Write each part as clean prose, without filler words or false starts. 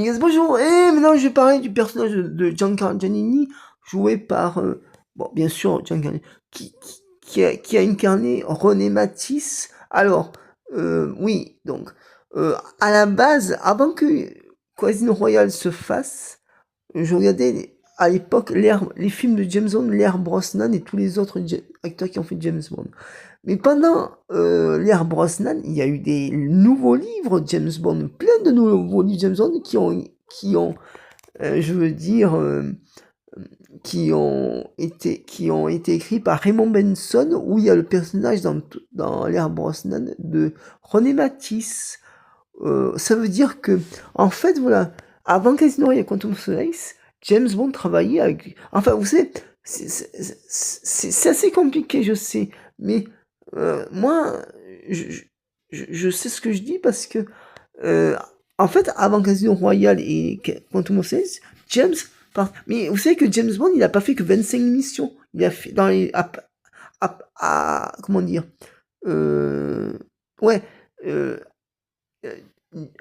Dominguez, bonjour. Et maintenant, je vais parler du personnage de Giancarlo Giannini, joué par, bon, bien sûr, Giancarlo, qui a incarné René Matisse. Alors, oui, donc, à la base, avant que Casino Royale se fasse, je regardais à l'époque les films de James Bond, l'ère Brosnan et tous les autres acteurs qui ont fait James Bond. Mais pendant l'ère Brosnan, il y a eu des nouveaux livres James Bond, plein de nouveaux livres James Bond je veux dire, qui ont été écrits par Raymond Benson, où il y a le personnage dans l'ère Brosnan de René Matisse. Ça veut dire que, en fait, voilà, avant Casino Royale et Quantum Solace, James Bond travaillait avec... Enfin, vous savez, c'est assez compliqué, je sais, mais moi, je sais ce que je dis parce que, euh, en fait, avant Casino Royale et Quantum Solace, James... Mais vous savez que James Bond, il a pas fait que 25 missions. Il a fait dans les... comment dire ouais... euh, euh,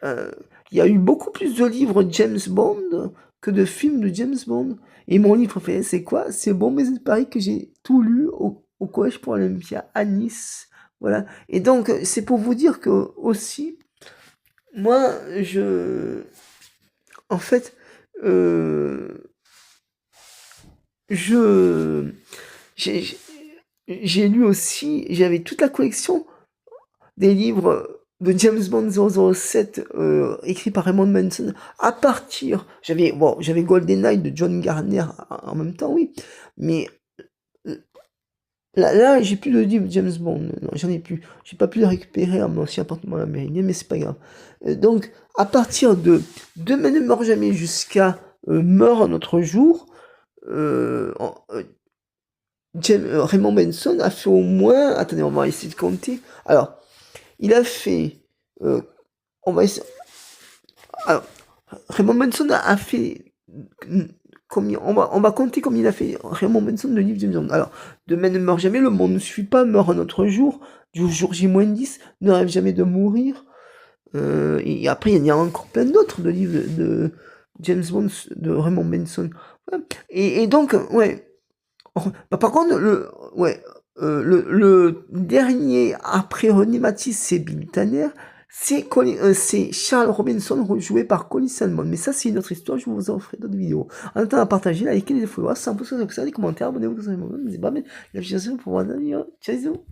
euh, il y a eu beaucoup plus de livres James Bond que de films de James Bond. Et mon livre préféré, c'est quoi? C'est Bon Baiser de Paris que j'ai tout lu au collège pour l'Olympia à Nice. Voilà. Et donc, c'est pour vous dire que aussi, moi, en fait, euh, je, j'ai j'ai lu aussi, j'avais toute la collection des livres de James Bond 007 écrits par Raymond Manson à partir j'avais GoldenEye de John Garner en même temps, oui, mais là j'ai plus de livres de James Bond, non, j'en ai plus, j'ai pas pu les récupérer à mon ancien appartement américain, mais c'est pas grave. Donc à partir de Demain ne meurt jamais jusqu'à Meurt un autre jour, Raymond Manson a fait au moins, attendez, on va essayer de compter. Alors il a fait, on va essayer, alors, Raymond Manson a fait combien, on va compter combien il a fait Raymond Manson de livres James Bond. Alors, Demain ne meurt jamais, Le monde ne suit pas, Meurt un autre jour, du jour J-10, Ne rêve jamais de mourir. Et après, il y en a encore plein d'autres de livres de James Bond, de Raymond Manson. Ouais. Et donc, ouais. Bah, par contre, le dernier après René Matisse, c'est Bill Tanner. C'est Charles Robinson joué par Colin Salmon. Mais ça, c'est une autre histoire. Je vous en ferai d'autres vidéos. En attendant, à partager, liker, les followers, 100% de ça, les commentaires, abonnez-vous, n'hésitez pas à mettre la pour voir d'ailleurs. Ciao.